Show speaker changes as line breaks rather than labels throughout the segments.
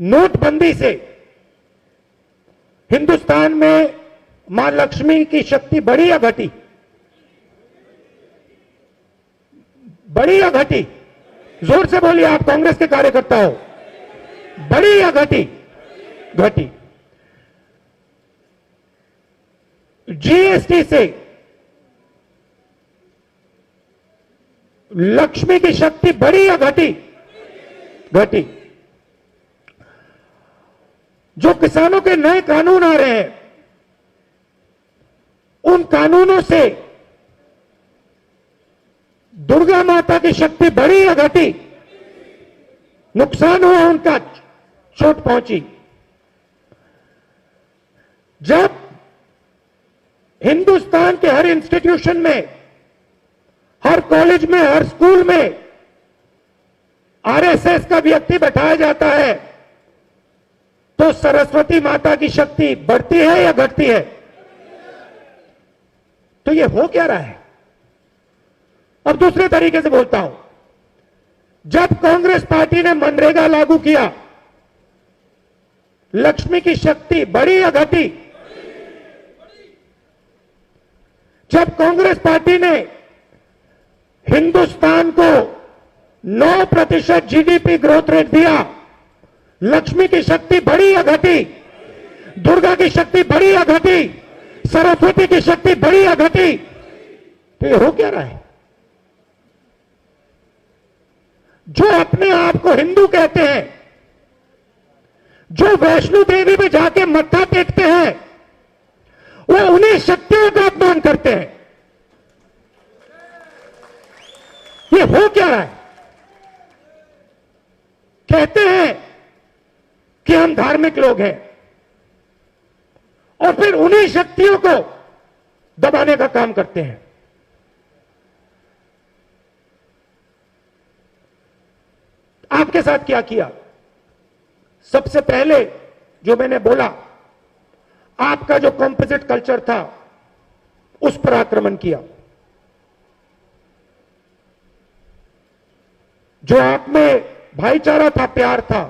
नोटबंदी से हिंदुस्तान में मां लक्ष्मी की शक्ति बढ़ी या घटी? बढ़ी या घटी? जोर से बोलिए, आप कांग्रेस के कार्यकर्ता हो। बढ़ी या घटी? घटी। जीएसटी से लक्ष्मी की शक्ति बढ़ी या घटी? घटी। जो किसानों के नए कानून आ रहे हैं, उन कानूनों से दुर्गा माता की शक्ति बढ़ी या घटी? नुकसान हुआ उनका, चोट पहुंची। जब हिंदुस्तान के हर इंस्टीट्यूशन में, हर कॉलेज में, हर स्कूल में आरएसएस का व्यक्ति बैठाया जाता है, तो सरस्वती माता की शक्ति बढ़ती है या घटती है? तो ये हो क्या रहा है? अब दूसरे तरीके से बोलता हूं, जब कांग्रेस पार्टी ने मनरेगा लागू किया, लक्ष्मी की शक्ति बढ़ी या घटी? जब कांग्रेस पार्टी ने हिंदुस्तान को 9% जीडीपी ग्रोथ रेट दिया, लक्ष्मी की शक्ति बढ़ी या घटी? दुर्गा की शक्ति बढ़ी या घटी? सरस्वती की शक्ति बढ़ी या घटी? तो ये हो क्या रहा है? जो अपने आप को हिंदू कहते हैं, जो वैष्णो देवी में जाके मत्था टेकते हैं, वो उन्हीं शक्तियों का अपमान करते हैं। ये हो क्या रहा है? कहते हैं कि हम धार्मिक लोग हैं, और फिर उन्हीं शक्तियों को दबाने का काम करते हैं। आपके साथ क्या किया? सबसे पहले जो मैंने बोला, आपका जो कॉम्पोजिट कल्चर था, उस पर आक्रमण किया। जो आप में भाईचारा था, प्यार था,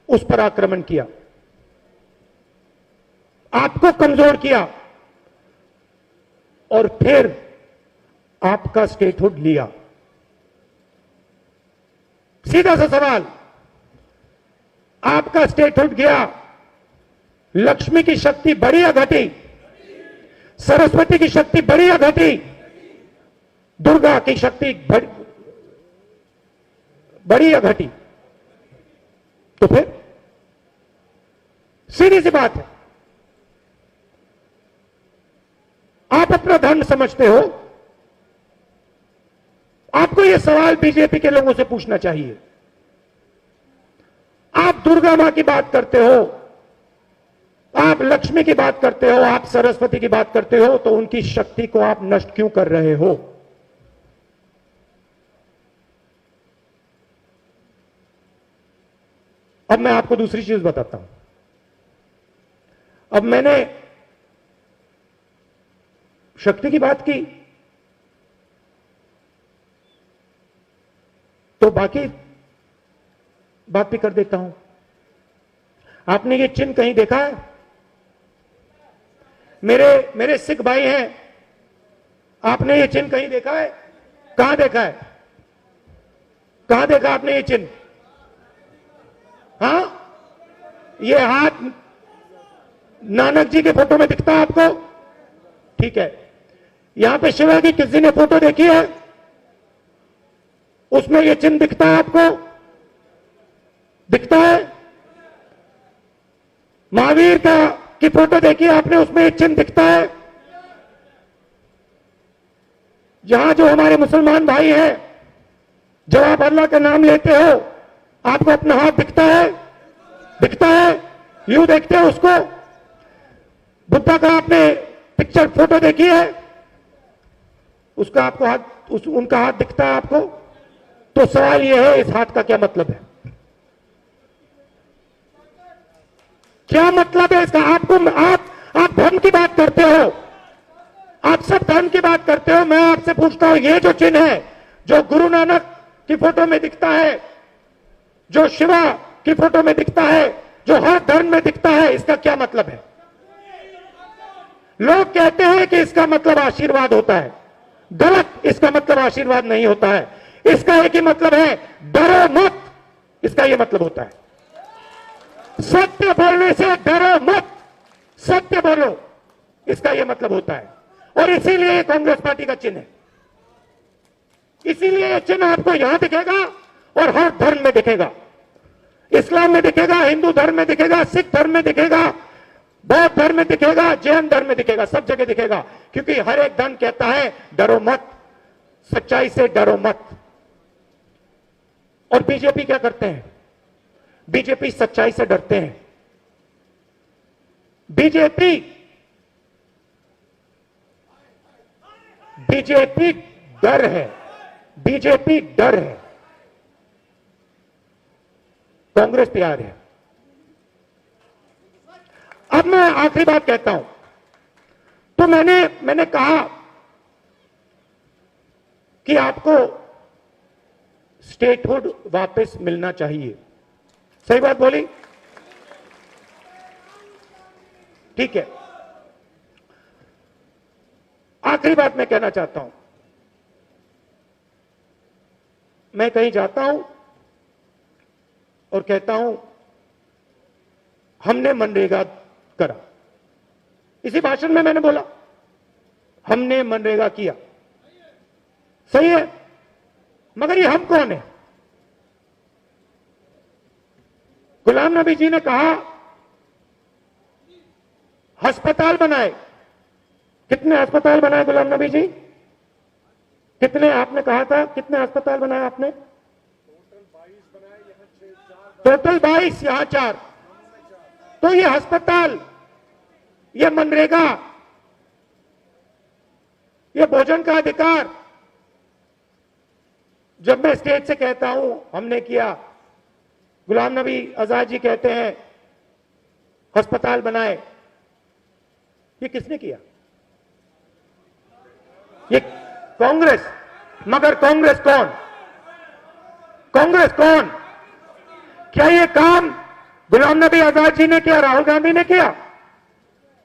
उस पर आक्रमण किया। आपको कमजोर किया, और फिर आपका स्टेटहुड लिया। सीधा सा सवाल, आपका स्टेटहुड गया, लक्ष्मी की शक्ति बढ़ी या घटी? सरस्वती की शक्ति बढ़ी या घटी? दुर्गा की शक्ति बढ़ी या घटी? तो फिर सीधी सी बात है, आप अपना धर्म समझते हो, आपको यह सवाल बीजेपी के लोगों से पूछना चाहिए। आप दुर्गा मां की बात करते हो, आप लक्ष्मी की बात करते हो, आप सरस्वती की बात करते हो, तो उनकी शक्ति को आप नष्ट क्यों कर रहे हो? अब मैं आपको दूसरी चीज बताता हूं। अब मैंने शक्ति की बात की, तो बाकी बात भी कर देता हूं। आपने ये चिन्ह कहीं देखा है? मेरे सिख भाई हैं, आपने ये चिन्ह कहीं देखा है? कहां देखा है? कहां देखा आपने ये चिन्ह? हाँ, ये हाथ नानक जी के फोटो में दिखता है आपको? ठीक है। यहां पे शिवा की किसी ने फोटो देखी है? उसमें ये चिन्ह दिखता है आपको? दिखता है? महावीर की फोटो देखी है आपने? उसमें ये चिन्ह दिखता है? यहां जो हमारे मुसलमान भाई हैं, जब आप अल्लाह का नाम लेते हो, आपको अपना हाथ दिखता है? दिखता है? यूं देखते हो उसको? बुद्धा का आपने पिक्चर फोटो देखी है? उसका आपको हाथ, उनका हाथ दिखता है आपको? तो सवाल यह है, इस हाथ का क्या मतलब है? क्या मतलब है इसका? आप धर्म की बात करते हो, आप सब धर्म की बात करते हो। मैं आपसे पूछता हूं, ये जो चिन्ह है, जो गुरु नानक की फोटो में दिखता है, जो शिवा की फोटो में दिखता है, जो हर धर्म में दिखता है, इसका क्या मतलब है? लोग कहते हैं कि इसका मतलब आशीर्वाद होता है। गलत, इसका मतलब आशीर्वाद नहीं होता है। इसका एक ही मतलब है, डरो मत, इसका यह मतलब होता है। सत्य बोलने से डरो मत, सत्य बोलो, इसका यह मतलब होता है। और इसीलिए कांग्रेस पार्टी का चिन्ह है, इसीलिए यह चिन्ह आपको यहां दिखेगा और हर धर्म में दिखेगा। इस्लाम में दिखेगा, हिंदू धर्म में दिखेगा, सिख धर्म में दिखेगा, बौद्ध धर्म में दिखेगा, जैन धर्म में दिखेगा, सब जगह दिखेगा। क्योंकि हर एक धर्म कहता है डरो मत, सच्चाई से डरो मत। और बीजेपी क्या करते हैं? बीजेपी सच्चाई से डरते हैं। बीजेपी डर है, बीजेपी डर है, कांग्रेस प्यार है। अब मैं आखिरी बात कहता हूं। तो मैंने कहा कि आपको स्टेटहुड वापस मिलना चाहिए। सही बात बोली? ठीक है। आखिरी बात मैं कहना चाहता हूं। मैं कहीं जाता हूं और कहता हूं हमने मनरेगा करा। इसी भाषण में मैंने बोला हमने मनरेगा किया। सही है, मगर ये हम कौन है? गुलाम नबी जी ने कहा अस्पताल बनाए। कितने अस्पताल बनाए गुलाम नबी जी? कितने? आपने कहा था कितने अस्पताल बनाए आपने? टोटल 22, यहां 4। तो ये अस्पताल, ये मनरेगा, ये भोजन का अधिकार, जब मैं स्टेज से कहता हूं हमने किया, गुलाम नबी आजाद जी कहते हैं अस्पताल बनाए, ये किसने किया? ये कांग्रेस। मगर कांग्रेस कौन? कांग्रेस कौन? क्या ये काम गुलाम नबी आजाद जी ने किया, राहुल गांधी ने किया?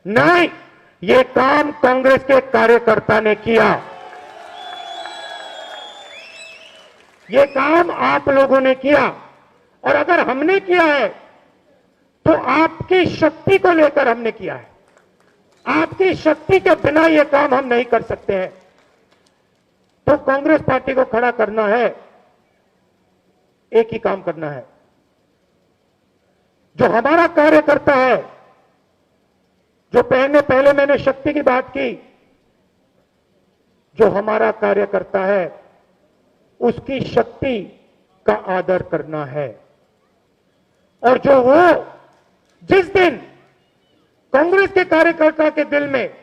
नहीं, ये काम कांग्रेस के कार्यकर्ता ने किया। ये काम आप लोगों ने किया। और अगर हमने किया है तो आपकी शक्ति को लेकर हमने किया है। आपकी शक्ति के बिना यह काम हम नहीं कर सकते हैं। तो कांग्रेस पार्टी को खड़ा करना है, एक ही काम करना है। जो हमारा कार्यकर्ता है, जो पहले मैंने शक्ति की बात की, जो हमारा कार्यकर्ता है उसकी शक्ति का आदर करना है। और जो वो जिस दिन कांग्रेस के कार्यकर्ता के दिल में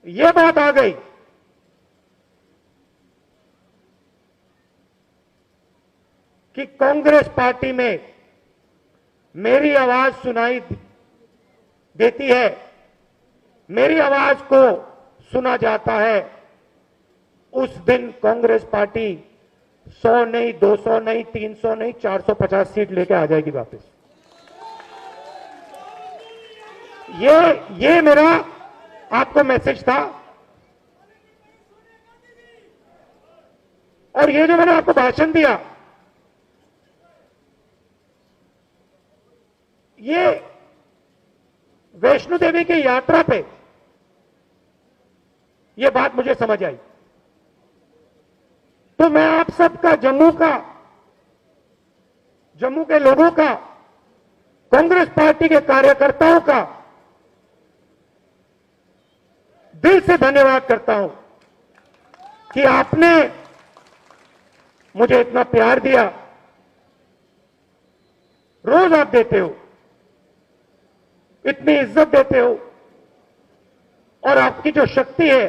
यह बात आ गई कि कांग्रेस पार्टी में मेरी आवाज सुनाई देती है, मेरी आवाज को सुना जाता है, उस दिन कांग्रेस पार्टी 100 नहीं, 200 नहीं, 300 नहीं, 450 सीट लेके आ जाएगी वापस। ये मेरा आपको मैसेज था। और ये जो मैंने आपको भाषण दिया, ये वैष्णो देवी की यात्रा पे ये बात मुझे समझ आई। तो मैं आप सबका, जम्मू के लोगों का, कांग्रेस पार्टी के कार्यकर्ताओं का दिल से धन्यवाद करता हूं कि आपने मुझे इतना प्यार दिया। रोज आप देते हो, इतनी इज्जत देते हो, और आपकी जो शक्ति है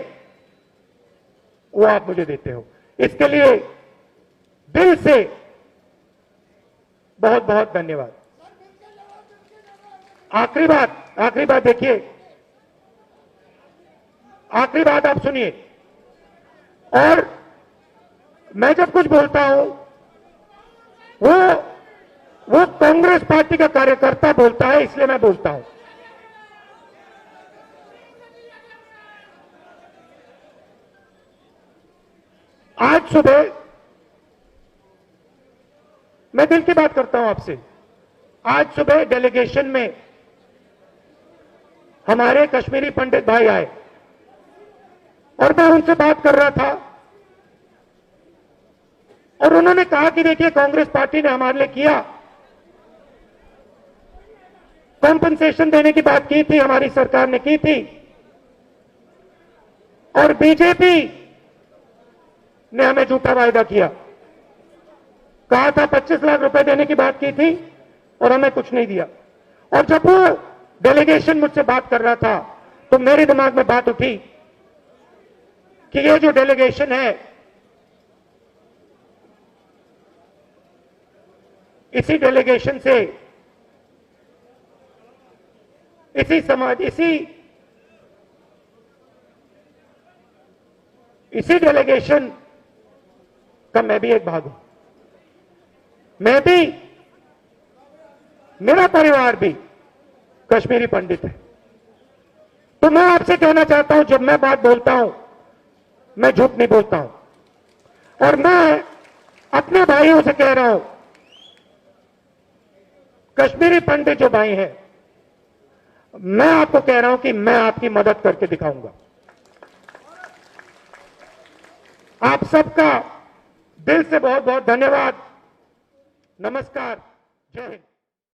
वो आप मुझे देते हो। इसके लिए दिल से बहुत बहुत धन्यवाद। आखिरी बात देखिए, आखिरी बात आप सुनिए। और मैं जब कुछ बोलता हूं वो वो कांग्रेस पार्टी का कार्यकर्ता बोलता है, इसलिए मैं बोलता हूं। आज सुबह मैं दिल की बात करता हूं आपसे। आज सुबह डेलीगेशन में हमारे कश्मीरी पंडित भाई आए और मैं उनसे बात कर रहा था और उन्होंने कहा कि देखिए, कांग्रेस पार्टी ने हमारे लिए किया, कॉम्पनसेशन देने की बात की थी, हमारी सरकार ने की थी, और बीजेपी ने हमें झूठा वायदा किया। कहा था 25 लाख रुपए देने की बात की थी और हमें कुछ नहीं दिया। और जब वो डेलीगेशन मुझसे बात कर रहा था तो मेरे दिमाग में बात उठी कि ये जो डेलीगेशन है, इसी डेलीगेशन से, इसी समाज, इसी डेलीगेशन का मैं भी एक भाग हूं। मैं भी, मेरा परिवार भी कश्मीरी पंडित है। तो मैं आपसे कहना चाहता हूं, जब मैं बात बोलता हूं, मैं झूठ नहीं बोलता हूं। और मैं अपने भाइयों से कह रहा हूं, कश्मीरी पंडित जो भाई हैं, मैं आपको कह रहा हूं कि मैं आपकी मदद करके दिखाऊंगा। आप सबका दिल से बहुत बहुत धन्यवाद। नमस्कार, जय हिंद।